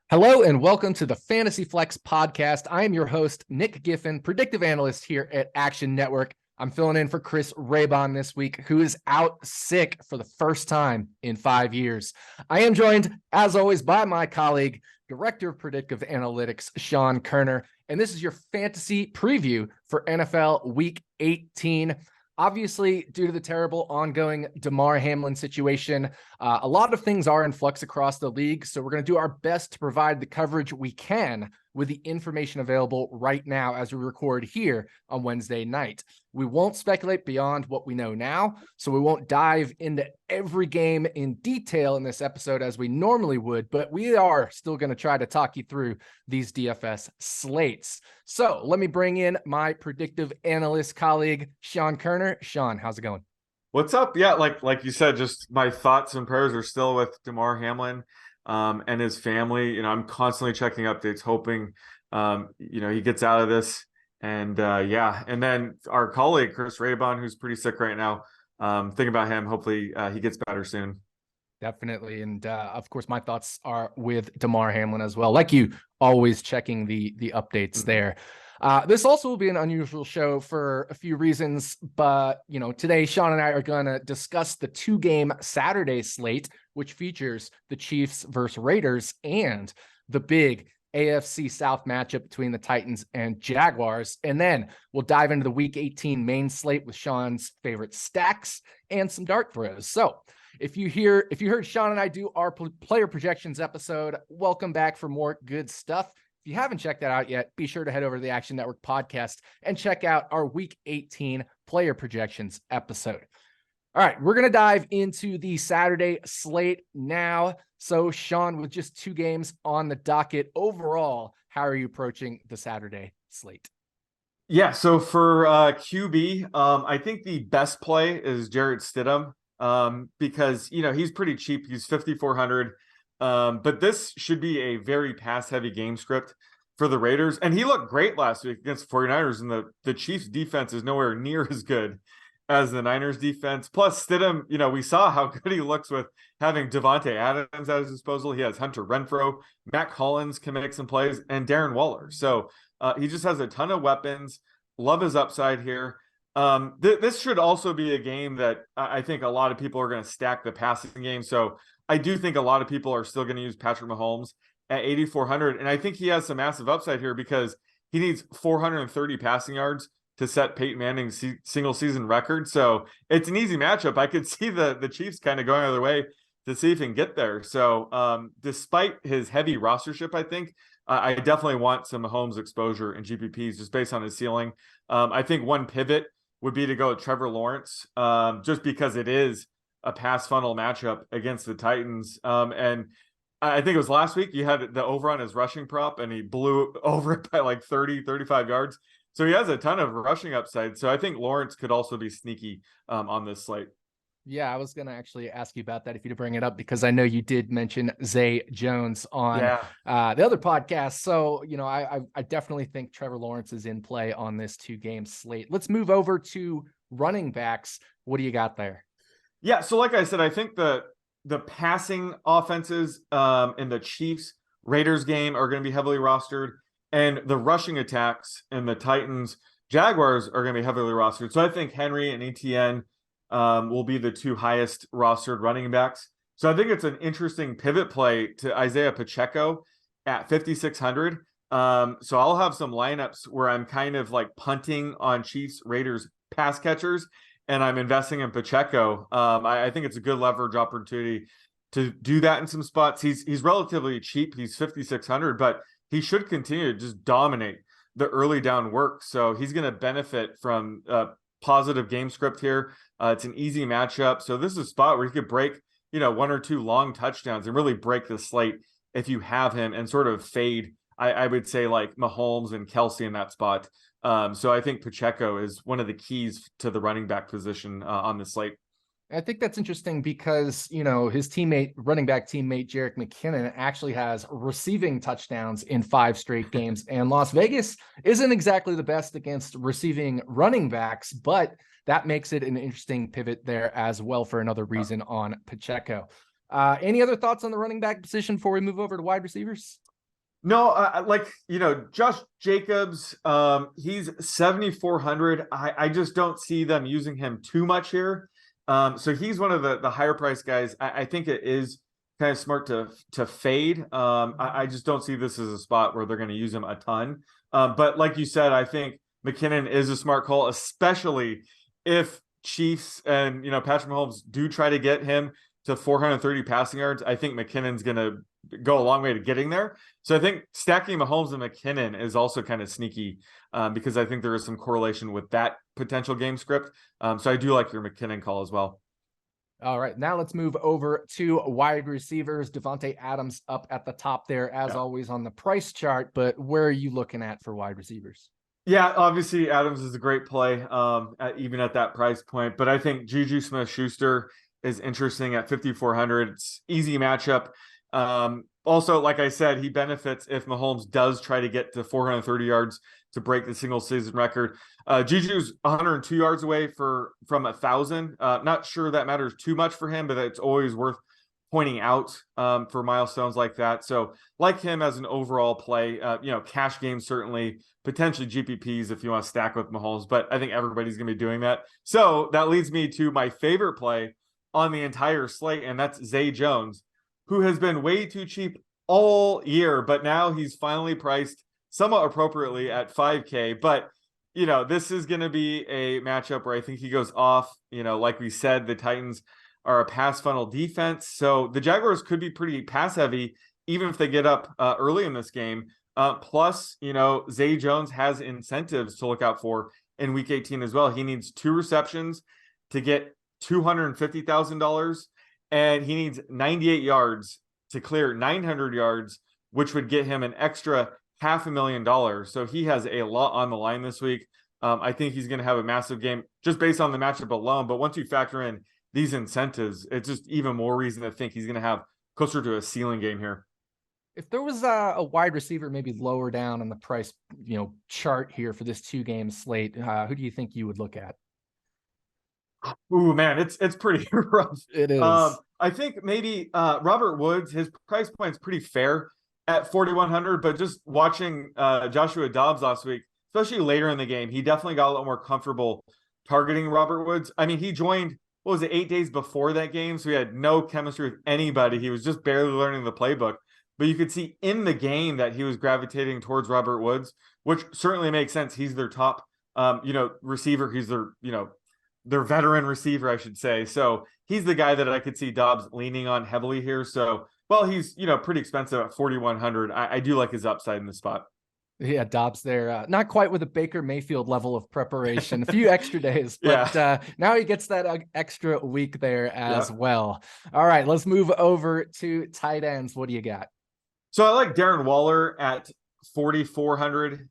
Hello and welcome to the Fantasy Flex podcast. I am your host, Nick Giffen, predictive analyst here at Action Network. I'm filling in for Chris Raybon this week, who is out sick for the first time in 5 years. I am joined, as always, by my colleague, Director of Predictive Analytics, Sean Kerner, and this is your fantasy preview for NFL Week 18. Obviously, due to the terrible ongoing Damar Hamlin situation, a lot of things are in flux across the league. So we're going to do our best to provide the coverage we can with the information available right now as we record here on Wednesday night. We won't speculate beyond what we know now, so we won't dive into every game in detail in this episode as we normally would, but we are still going to try to talk you through these DFS slates. So let me bring in my predictive analyst colleague, Sean Kerner. Sean, how's it going? What's up? Yeah, like you said, just my thoughts and prayers are still with Damar Hamlin and his family. I'm constantly checking updates, hoping he gets out of this. And and then our colleague Chris Raybon, who's pretty sick right now. Think about him. Hopefully he gets better soon. Definitely. And of course, my thoughts are with Damar Hamlin as well. Like you, always checking the updates there. This also will be an unusual show for a few reasons, but today Sean and I are going to discuss the 2-game Saturday slate, which features the Chiefs versus Raiders and the big AFC South matchup between the Titans and Jaguars. And then we'll dive into the Week 18 main slate with Sean's favorite stacks and some dart throws. So if you heard Sean and I do our player projections episode, welcome back for more good stuff. If you haven't checked that out yet, be sure to head over to the Action Network podcast and check out our Week 18 player projections episode. All right, we're going to dive into the Saturday slate now. So, Sean, with just 2 games on the docket overall, how are you approaching the Saturday slate? Yeah, so for QB, I think the best play is Jarrett Stidham because, he's pretty cheap. He's 5,400. But this should be a very pass-heavy game script for the Raiders. And he looked great last week against the 49ers, and the Chiefs' defense is nowhere near as good as the Niners' defense. Plus, Stidham, we saw how good he looks with having Devontae Adams at his disposal. He has Hunter Renfrow, Matt Collins can make some plays, and Darren Waller. So he just has a ton of weapons. Love his upside here. This should also be a game that I think a lot of people are going to stack the passing game. So I do think a lot of people are still going to use Patrick Mahomes at 8,400. And I think he has some massive upside here because he needs 430 passing yards to set Peyton Manning's single season record. So it's an easy matchup. I could see the Chiefs kind of going out of their way to see if he can get there. So despite his heavy rostership, I think I definitely want some Mahomes exposure in GPPs just based on his ceiling. I think one pivot would be to go with Trevor Lawrence just because it is a pass funnel matchup against the Titans. And I think it was last week you had the over on his rushing prop and he blew over it by like 30, 35 yards. So he has a ton of rushing upside. So I think Lawrence could also be sneaky on this slate. Yeah, I was going to actually ask you about that if you to bring it up, because I know you did mention Zay Jones on the other podcast. So, I definitely think Trevor Lawrence is in play on this 2-game slate. Let's move over to running backs. What do you got there? Yeah, so like I said, I think the passing offenses in the Chiefs Raiders game are going to be heavily rostered, and the rushing attacks in the Titans Jaguars are going to be heavily rostered. So I think Henry and ETN will be the 2 highest rostered running backs. So I think it's an interesting pivot play to Isaiah Pacheco at 5,600. So I'll have some lineups where I'm kind of like punting on Chiefs Raiders pass catchers, and I'm investing in Pacheco. I think it's a good leverage opportunity to do that in some spots. He's relatively cheap. He's 5,600, but he should continue to just dominate the early down work. So he's going to benefit from positive game script here. It's an easy matchup. So this is a spot where you could break, 1 or 2 long touchdowns and really break the slate if you have him and sort of fade, I would say, like Mahomes and Kelsey in that spot. So I think Pacheco is one of the keys to the running back position on the slate. I think that's interesting because, his running back teammate, Jerick McKinnon, actually has receiving touchdowns in 5 straight games. And Las Vegas isn't exactly the best against receiving running backs, but that makes it an interesting pivot there as well for another reason on Pacheco. Any other thoughts on the running back position before we move over to wide receivers? No, like, Josh Jacobs, he's 7,400. I just don't see them using him too much here. So he's one of the higher price guys. I think it is kind of smart to fade. I just don't see this as a spot where they're going to use him a ton. But like you said, I think McKinnon is a smart call, especially if Chiefs and Patrick Mahomes do try to get him to 430 passing yards. I think McKinnon's going to go a long way to getting there. So I think stacking Mahomes and McKinnon is also kind of sneaky because I think there is some correlation with that potential game script. So I do like your McKinnon call as well. All right, now let's move over to wide receivers. Devontae Adams up at the top there, as always, on the price chart. But where are you looking at for wide receivers? Yeah, obviously Adams is a great play, even at that price point. But I think Juju Smith-Schuster is interesting at 5,400. It's easy matchup. Also, like I said, he benefits if Mahomes does try to get to 430 yards to break the single season record. Juju's 102 yards away from 1,000. Not sure that matters too much for him, but it's always worth pointing out for milestones like that. So like him as an overall play, cash games, certainly potentially GPPs if you want to stack with Mahomes, but I think everybody's going to be doing that. So that leads me to my favorite play on the entire slate, and that's Zay Jones, who has been way too cheap all year, but now he's finally priced somewhat appropriately at 5K. But, this is going to be a matchup where I think he goes off. Like we said, the Titans are a pass funnel defense. So the Jaguars could be pretty pass heavy, even if they get up early in this game. Plus, Zay Jones has incentives to look out for in week 18 as well. He needs 2 receptions to get $250,000. And he needs 98 yards to clear 900 yards, which would get him an extra $500,000. So he has a lot on the line this week. I think he's going to have a massive game just based on the matchup alone. But once you factor in these incentives, it's just even more reason to think he's going to have closer to a ceiling game here. If there was a wide receiver maybe lower down on the price, chart here for this 2-game slate, who do you think you would look at? Ooh, man, it's pretty rough. It is. I think maybe Robert Woods, his price point's pretty fair at 4,100, but just watching Joshua Dobbs last week, especially later in the game, he definitely got a lot more comfortable targeting Robert Woods. I mean, he joined, 8 days before that game, so he had no chemistry with anybody. He was just barely learning the playbook. But you could see in the game that he was gravitating towards Robert Woods, which certainly makes sense. He's their top, receiver. He's their veteran receiver, I should say. So he's the guy that I could see Dobbs leaning on heavily here. So, he's, pretty expensive at 4,100. I do like his upside in the spot. Yeah, Dobbs there. Not quite with a Baker Mayfield level of preparation, a few extra days, but now he gets that extra week there as well. All right, let's move over to tight ends. What do you got? So I like Darren Waller at 4,400.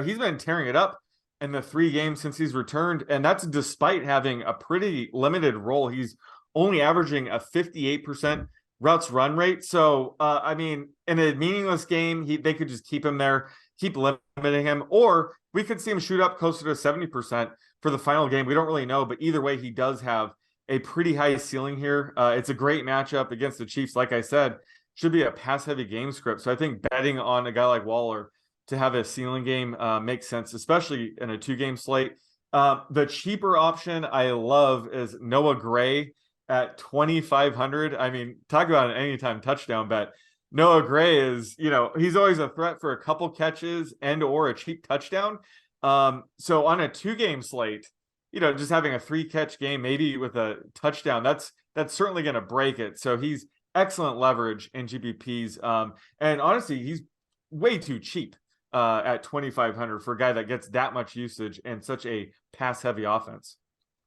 He's been tearing it up in the 3 games since he's returned, and that's despite having a pretty limited role. He's only averaging a 58% routes run rate. So, in a meaningless game, they could just keep him there, keep limiting him, or we could see him shoot up closer to 70% for the final game. We don't really know, but either way, he does have a pretty high ceiling here. It's a great matchup against the Chiefs. Like I said, should be a pass-heavy game script. So I think betting on a guy like Waller to have a ceiling game makes sense, especially in a 2-game slate. The cheaper option I love is Noah Gray at 2,500. I mean, talk about an anytime touchdown bet. Noah Gray is, he's always a threat for a couple catches and or a cheap touchdown. So on a 2-game slate, just having a 3-catch game, maybe with a touchdown, that's certainly going to break it. So he's excellent leverage in GPPs. And honestly, he's way too cheap at 2,500 for a guy that gets that much usage and such a pass-heavy offense.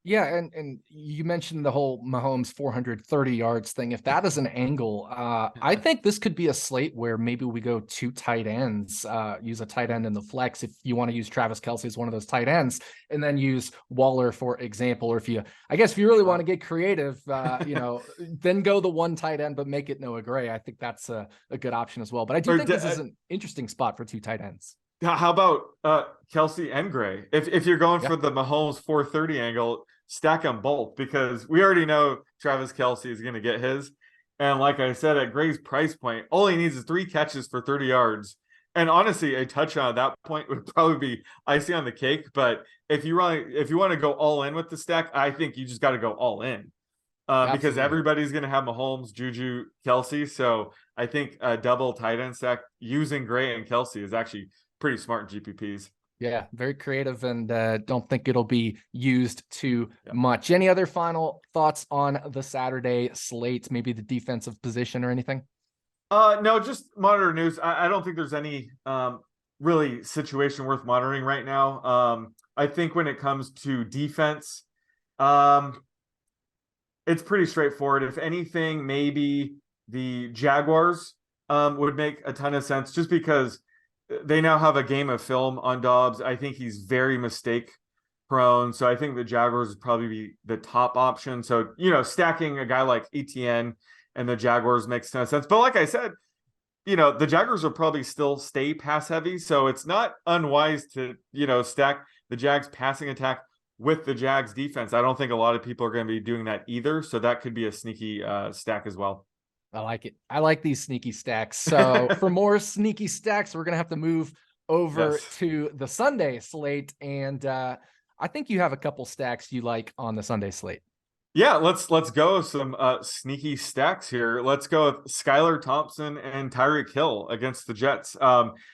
Yeah, and you mentioned the whole Mahomes 430 yards thing. If that is an angle, I think this could be a slate where maybe we go 2 tight ends, use a tight end in the flex if you want to use Travis Kelce as one of those tight ends, and then use Waller, for example. Or if you really want to get creative, then go the 1 tight end, but make it Noah Gray. I think that's a good option as well. But I do think this is an interesting spot for 2 tight ends. How about Kelce and Gray? If you're going for the Mahomes 430 angle, stack them both, because we already know Travis Kelce is going to get his. And like I said, at Gray's price point, all he needs is 3 catches for 30 yards. And honestly, a touchdown at that point would probably be icing on the cake. But if you want to go all in with the stack, I think you just got to go all in. Because everybody's going to have Mahomes, Juju, Kelsey. So I think a double tight end stack using Gray and Kelsey is actually pretty smart in GPPs. Yeah, very creative, and don't think it'll be used too much. Any other final thoughts on the Saturday slate, maybe the defensive position or anything? No, just monitor news. I don't think there's any really situation worth monitoring right now. I think when it comes to defense, it's pretty straightforward. If anything, maybe the Jaguars would make a ton of sense just because they now have a game of film on Dobbs. I think he's very mistake prone. So I think the Jaguars would probably be the top option. So, stacking a guy like ETN and the Jaguars makes a ton of sense. But like I said, the Jaguars will probably still stay pass heavy. So it's not unwise to, stack the Jags passing attack with the Jags defense. I don't think a lot of people are going to be doing that either. So that could be a sneaky stack as well. I like it. I like these sneaky stacks. So for more sneaky stacks, we're going to have to move over to the Sunday slate. And I think you have a couple stacks you like on the Sunday slate. Yeah, let's go some sneaky stacks here. Let's go with Skylar Thompson and Tyreek Hill against the Jets.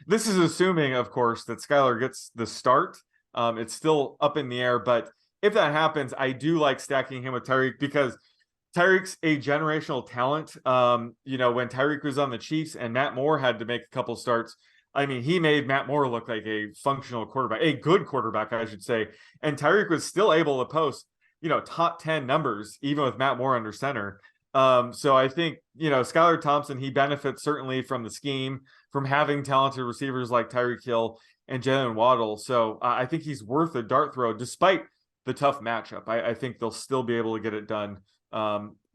This is assuming, of course, that Skylar gets the start. It's still up in the air, but if that happens, I do like stacking him with Tyreek because Tyreek's a generational talent. When Tyreek was on the Chiefs and Matt Moore had to make a couple starts, I mean, he made Matt Moore look like a functional quarterback, a good quarterback, I should say. And Tyreek was still able to post, top 10 numbers, even with Matt Moore under center. So I think, Skylar Thompson, he benefits certainly from the scheme, from having talented receivers like Tyreek Hill and Jalen Waddle. So I think he's worth a dart throw despite the tough matchup. I think they'll still be able to get it done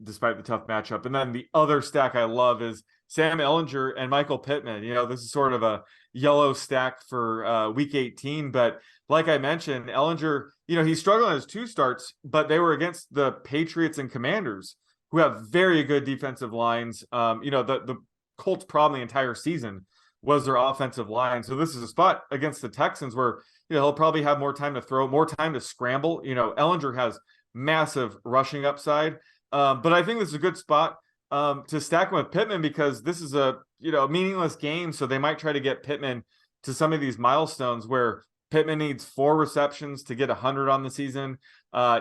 despite the tough matchup. And then the other stack I love is Sam Ehlinger and Michael Pittman. This is sort of a yellow stack for week 18. But like I mentioned, Ehlinger, he's struggling his 2 starts, but they were against the Patriots and Commanders, who have very good defensive lines. The Colts' problem the entire season was their offensive line. So this is a spot against the Texans where, he'll probably have more time to throw, more time to scramble. Ehlinger has massive rushing upside. But I think this is a good spot to stack him with Pittman because this is a, meaningless game. So they might try to get Pittman to some of these milestones where Pittman needs 4 receptions to get 100 on the season,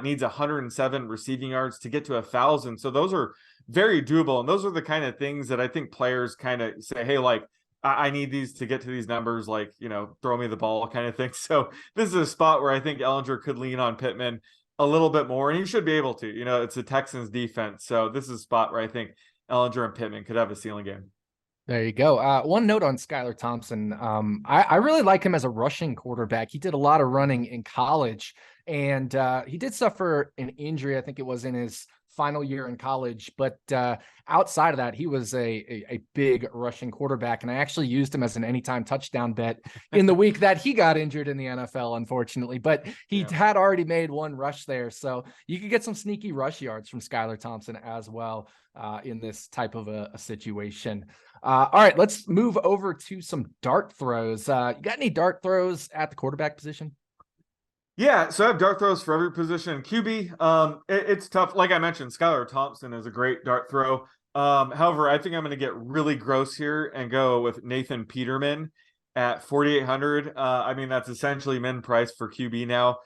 needs 107 receiving yards to get to 1,000. So those are very doable. And those are the kind of things that I think players kind of say, hey, like, I need these to get to these numbers, like, throw me the ball kind of thing. So this is a spot where I think Ehlinger could lean on Pittman a little bit more, and he should be able to. It's the Texans defense. So this is a spot where I think Ehlinger and Pittman could have a ceiling game. There you go. One note on Skylar Thompson. I really like him as a rushing quarterback. He did a lot of running in college, and he did suffer an injury. I think it was in his final year in college, but outside of that, he was a big rushing quarterback, and I actually used him as an anytime touchdown bet in the week that he got injured in the NFL, unfortunately, but he had already made 1 rush there. So you could get some sneaky rush yards from Skylar Thompson as well in this type of a situation. All right, let's move over to some dart throws. You got any dart throws at the quarterback position? Yeah, so I have dart throws for every position. QB, it's tough. Like I mentioned, Skylar Thompson is a great dart throw. However, I think I'm going to get really gross here and go with Nathan Peterman at 4,800. I mean, that's essentially min price for QB now.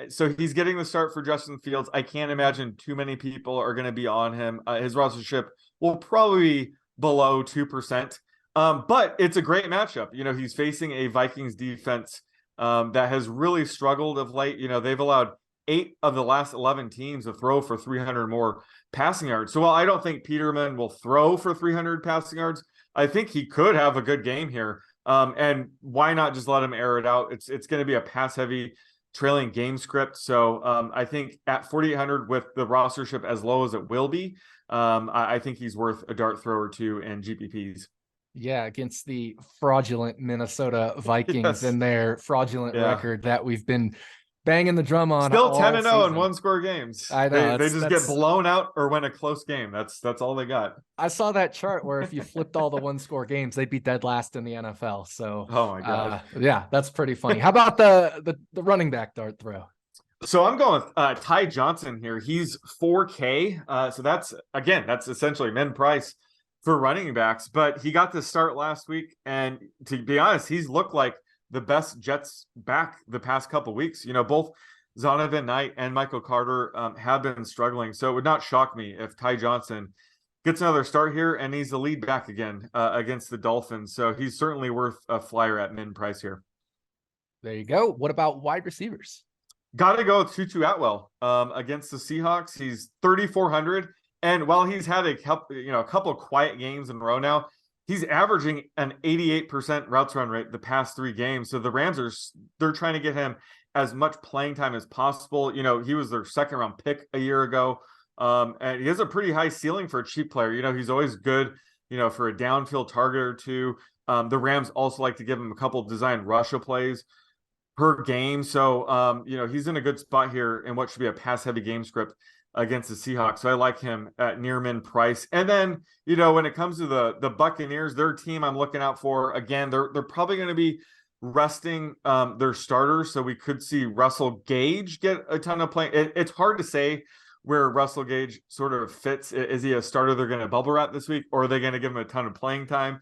So he's getting the start for Justin Fields. I can't imagine too many people are going to be on him. His rostership will probably be below 2%. But it's a great matchup. He's facing a Vikings defense that has really struggled of late. They've allowed 8 of the last 11 teams to throw for 300 more passing yards. So while I don't think Peterman will throw for 300 passing yards, I think he could have a good game here. And why not just let him air it out? It's going to be a pass heavy trailing game script. So I think at 4,800 with the rostership as low as it will be, I think he's worth a dart throw or 2 in GPPs. Yeah, against the fraudulent Minnesota Vikings and their fraudulent record that we've been banging the drum on. Still all 10-0 in season. one-score games. I know. They just get blown out or win a close game. That's all they got. I saw that chart where if you flipped all the one-score games, they'd be dead last in the NFL. So, oh my god, yeah, that's pretty funny. How about the running back dart throw? So I'm going with Ty Johnson here. He's 4K. So that's essentially min price for running backs. But he got to start last week, and to be honest, he's looked like the best Jets back the past couple weeks. Both Zonovan Knight and Michael Carter have been struggling. So it would not shock me if Ty Johnson gets another start here, and he's the lead back again against the Dolphins. So he's certainly worth a flyer at min price here. There you go. What about wide receivers? Got to go with Tutu Atwell against the Seahawks. He's 3,400, and while he's had a couple of quiet games in a row now, he's averaging an 88% routes run rate the past 3 games. So the Rams they're trying to get him as much playing time as possible. He was their second round pick a year ago, and he has a pretty high ceiling for a cheap player. He's always good, for a downfield target or two. The Rams also like to give him a couple of design Russia plays per game. So, he's in a good spot here in what should be a pass-heavy game script against the Seahawks. So I like him at near min price. And then, when it comes to the Buccaneers, their team I'm looking out for, again, they're probably going to be resting their starters. So we could see Russell Gage get a ton of play. It's hard to say where Russell Gage sort of fits. Is he a starter they're going to bubble wrap this week, or are they going to give him a ton of playing time?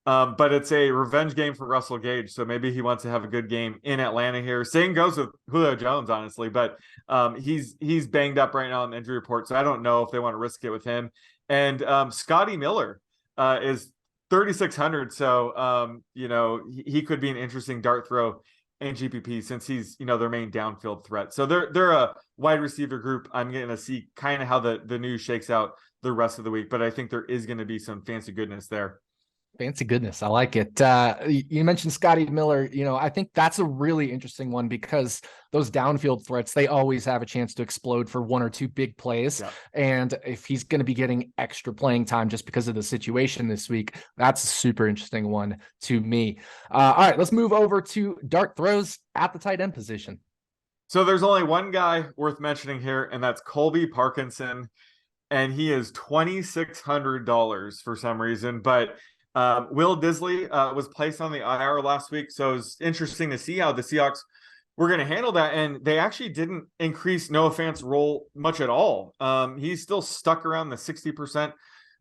But it's a revenge game for Russell Gage, so maybe he wants to have a good game in Atlanta here. Same goes with Julio Jones, honestly, but he's banged up right now on the injury report, so I don't know if they want to risk it with him. And Scotty Miller is 3,600, so he could be an interesting dart throw in GPP since he's their main downfield threat. So they're a wide receiver group. I'm going to see kind of how the news shakes out the rest of the week, but I think there is going to be some fancy goodness there. Fancy goodness. I like it. You mentioned Scotty Miller. I think that's a really interesting one because those downfield threats, they always have a chance to explode for 1 or 2 big plays. Yeah. And if he's going to be getting extra playing time just because of the situation this week, that's a super interesting one to me. All right, let's move over to dart throws at the tight end position. So there's only one guy worth mentioning here, and that's Colby Parkinson. And he is $2,600 for some reason, but Will Disley was placed on the IR last week, so it's interesting to see how the Seahawks were going to handle that, and they actually didn't increase Noah Fant's role much at all. He's still stuck around the 60%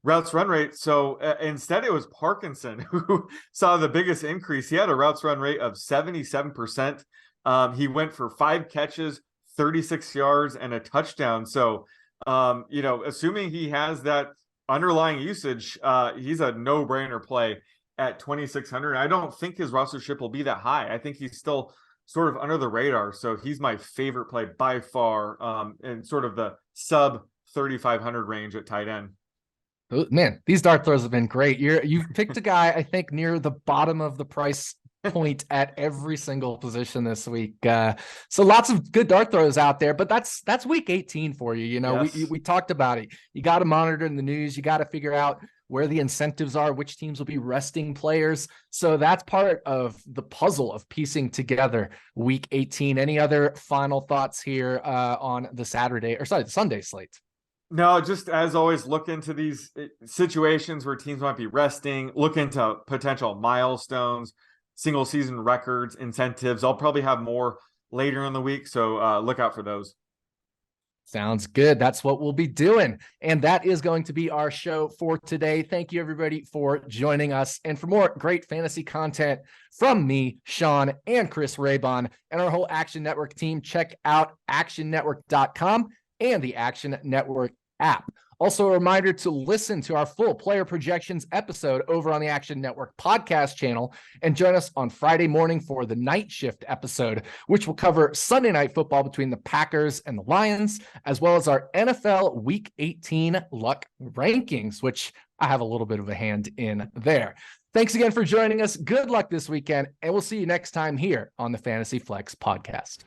routes run rate, so instead it was Parkinson who saw the biggest increase. He had a routes run rate of 77%. He went for 5 catches, 36 yards, and a touchdown. So, assuming he has that underlying usage, he's a no-brainer play at 2,600. I don't think his rostership will be that high. I think he's still sort of under the radar. So he's my favorite play by far, in sort of the sub 3,500 range at tight end. Man, these dart throws have been great. You've picked a guy, I think, near the bottom of the price point at every single position this week. So lots of good dart throws out there, but that's week 18 for you. Yes. We talked about it. You got to monitor in the news. You got to figure out where the incentives are, which teams will be resting players. So that's part of the puzzle of piecing together week 18. Any other final thoughts here on the Sunday slate? No, just as always, look into these situations where teams might be resting, look into potential milestones, single season records, incentives. I'll probably have more later in the week, so look out for those. Sounds good. That's what we'll be doing. And that is going to be our show for today. Thank you, everybody, for joining us. And for more great fantasy content from me, Sean, and Chris Raybon, and our whole Action Network team, check out actionnetwork.com and the Action Network app. Also, a reminder to listen to our full player projections episode over on the Action Network podcast channel and join us on Friday morning for the night shift episode, which will cover Sunday night football between the Packers and the Lions, as well as our NFL Week 18 luck rankings, which I have a little bit of a hand in there. Thanks again for joining us. Good luck this weekend, and we'll see you next time here on the Fantasy Flex podcast.